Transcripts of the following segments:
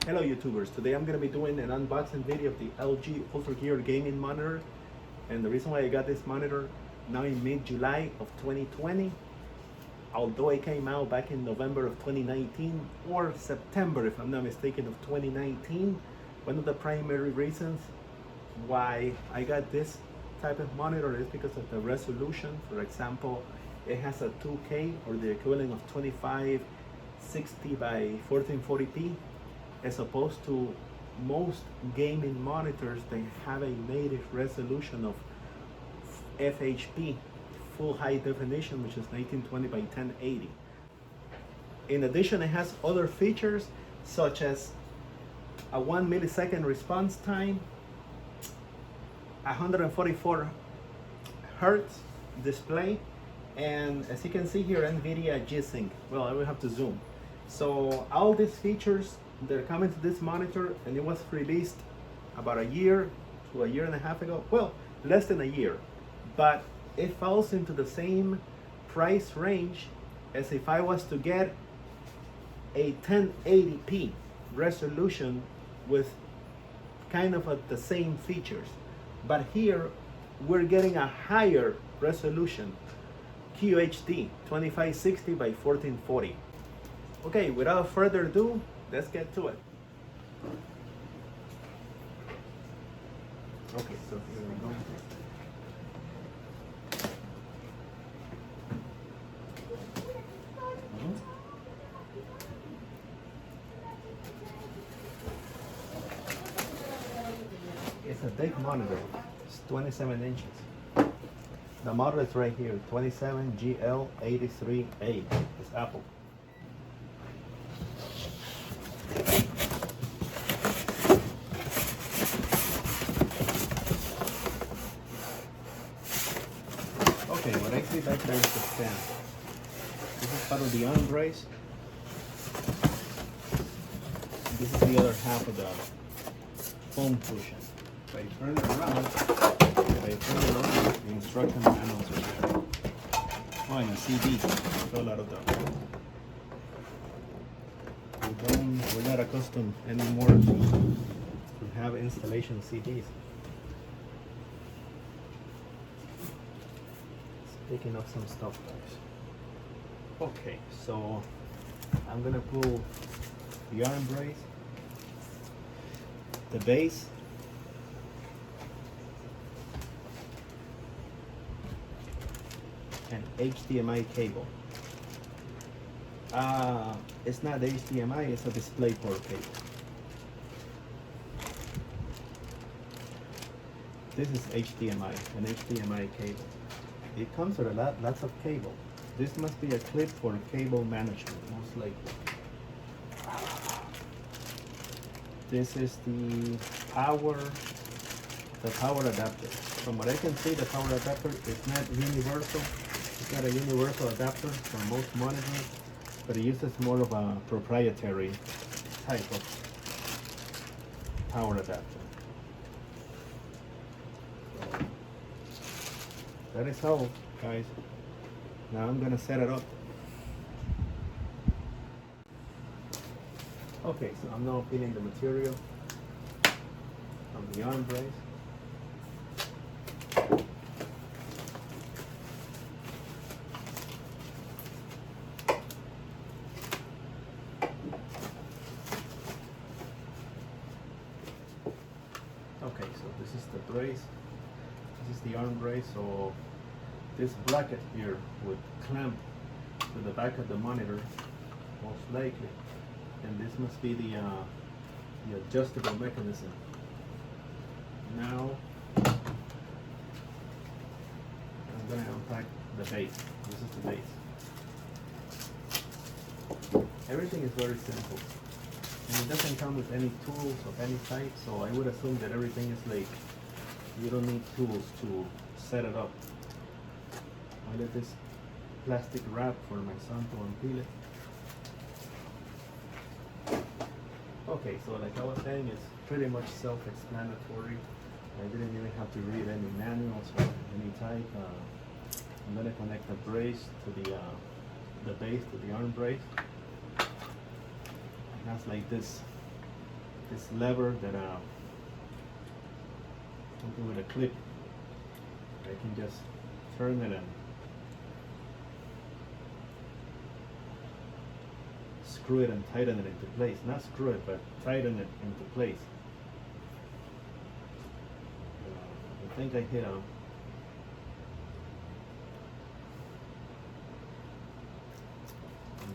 Hello YouTubers, today I'm going to be doing an unboxing video of the LG UltraGear gaming monitor. And the reason why I got this monitor now in mid-July of 2020, although it came out back in November of 2019 or September if I'm not mistaken of 2019, one of the primary reasons why I got this type of monitor is because of the resolution. For example, it has a 2K or the equivalent of 2560 by 1440p, as opposed to most gaming monitors that have a native resolution of FHP, full high definition, which is 1920 by 1080. In addition, it has other features such as a 1 millisecond response time, 144 Hertz display, and as you can see here, Nvidia G-Sync. Well, I will have to zoom. So all these features, they're coming to this monitor, and it was released about a year to a year and a half ago. Well, less than a year, but it falls into the same price range as if I was to get a 1080p resolution with kind of the same features. But here we're getting a higher resolution, QHD 2560 by 1440. Okay, without further ado, let's get to it. Okay, so here we go. It's a big monitor. It's 27 inches. The model is right here, 27GL83A. It's Apple. Okay, what I see back there is the stand. This is part of the arm brace. This is the other half of the foam cushion. If I turn it around, the instruction manuals are there. Oh, and a CD fell out of the. We're not accustomed anymore to have installation CDs. Picking up some stuff, guys. Okay, so I'm gonna pull the arm brace, the base, and HDMI cable. It's not HDMI, it's a DisplayPort cable. This is HDMI, an HDMI cable. It comes with lots of cable. This must be a clip for cable management, most likely. This is the power adapter. From what I can see, the power adapter is not universal. It's not a universal adapter for most monitors, but it uses more of a proprietary type of power adapter. That is all, guys. Now I'm gonna set it up. Okay, so I'm now peeling the material from the arm brace. Okay, so this is the brace. This is the arm brace, so this bracket here would clamp to the back of the monitor, most likely, and this must be the adjustable mechanism. Now I'm going to unpack the base. This is the base. Everything is very simple, and it doesn't come with any tools of any type, so I would assume that everything is like, you don't need tools to set it up. I let this plastic wrap for my son to unpeel it. Okay, so like I was saying, it's pretty much self-explanatory. I didn't even have to read any manuals or any type. I'm going to connect the brace to the base, to the arm brace. It has like this this lever that something with a clip. I can just turn it and screw it and tighten it into place. Not screw it, but tighten it into place. I think I hit a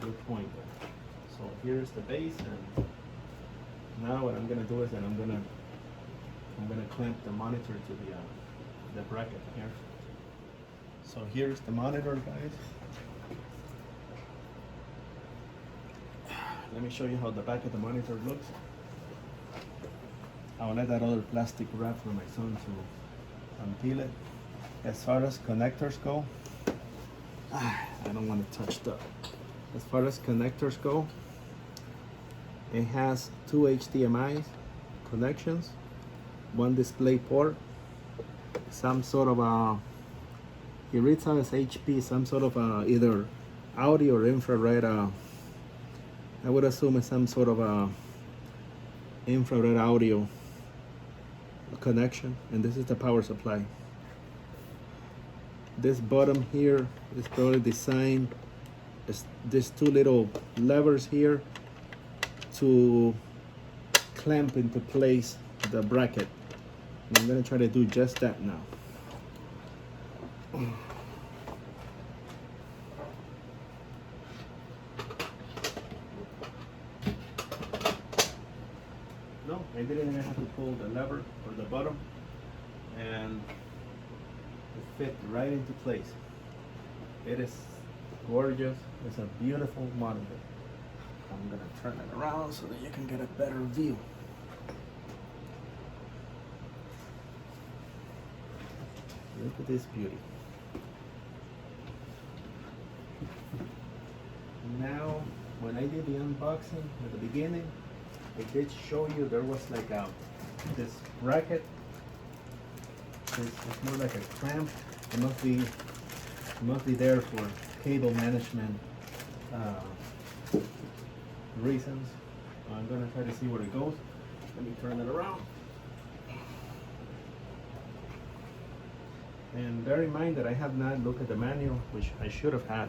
good point there. So here's the base, and now what I'm gonna do is that I'm gonna clamp the monitor to the bracket here. So here's the monitor, guys. Let me show you how the back of the monitor looks. I'll let that other plastic wrap for my son to unpeel it. As far as connectors go, I don't want to touch that. As far as connectors go, it has two HDMI connections, one display port, some sort of a, it reads out as HP, some sort of either audio or infrared, I would assume it's some sort of a infrared audio connection, and this is the power supply. This bottom here is probably designed as these two little levers here to clamp into place the bracket. And I'm gonna try to do just that now. No, I didn't even have to pull the lever or the bottom, and it fit right into place. It is gorgeous. It's a beautiful monitor. I'm gonna turn it around so that you can get a better view. Look at this beauty. Now, when I did the unboxing at the beginning, I did show you there was like this bracket. It's more like a clamp. It must be there for cable management reasons. I'm gonna try to see where it goes. Let me turn it around. And bear in mind that I have not looked at the manual, which I should have had.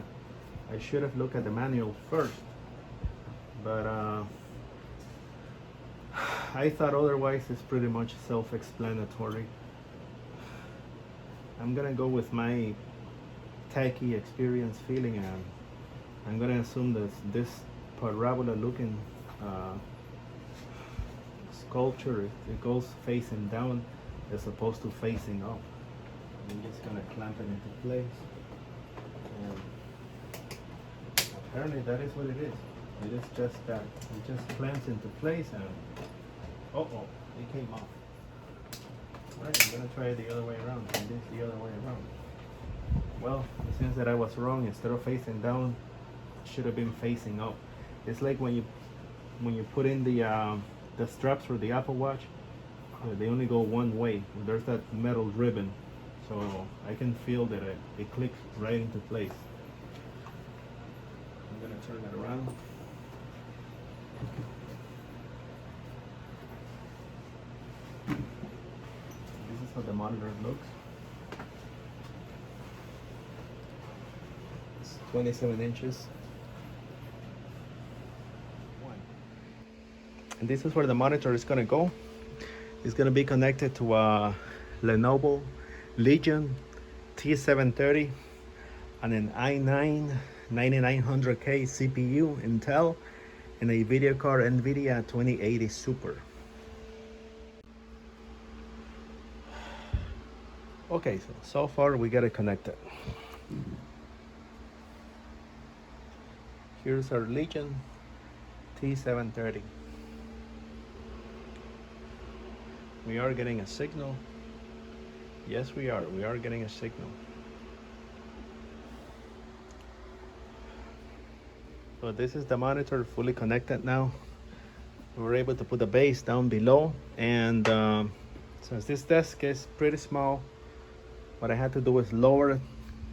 I should have looked at the manual first, but I thought otherwise. It's pretty much self-explanatory. I'm gonna go with my techie experience feeling, and I'm gonna assume that this parabola looking sculpture, it goes facing down as opposed to facing up. I'm just gonna clamp it into place, and apparently that is what it is. It is just that. It just clamps into place, and it came off. Alright, I'm gonna try it the other way around, and this the other way around. Well, it seems that I was wrong. Instead of facing down, it should have been facing up. It's like when you put in the straps for the Apple Watch, they only go one way. There's that metal ribbon, so I can feel that it clicks right into place. I'm gonna turn it around. This is how the monitor looks. It's 27 inches. And this is where the monitor is gonna go. It's gonna be connected to a Lenovo Legion T730 and an i9 9900K CPU Intel and a video card Nvidia 2080 Super. Okay, so far we got it connected. Here's our Legion T730. We are getting a signal. Yes, we are. We are getting a signal. So this is the monitor fully connected now. We were able to put the base down below, and since this desk is pretty small, what I had to do was lower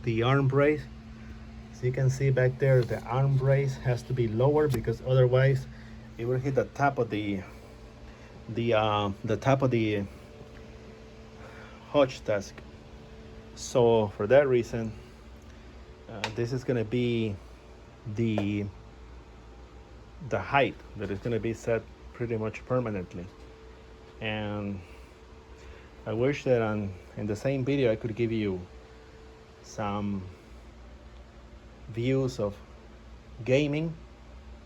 the arm brace. So you can see back there, the arm brace has to be lower because otherwise it will hit the top of the the top of the hotch desk. So for that reason, this is going to be the height that is going to be set pretty much permanently. And I wish that in the same video I could give you some views of gaming.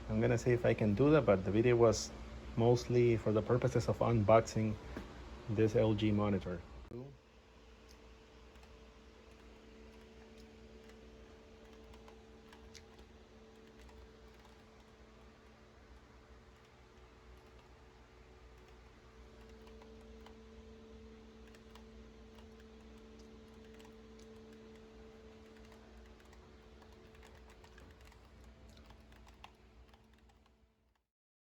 I'm gonna see if I can do that, but the video was mostly for the purposes of unboxing this LG monitor.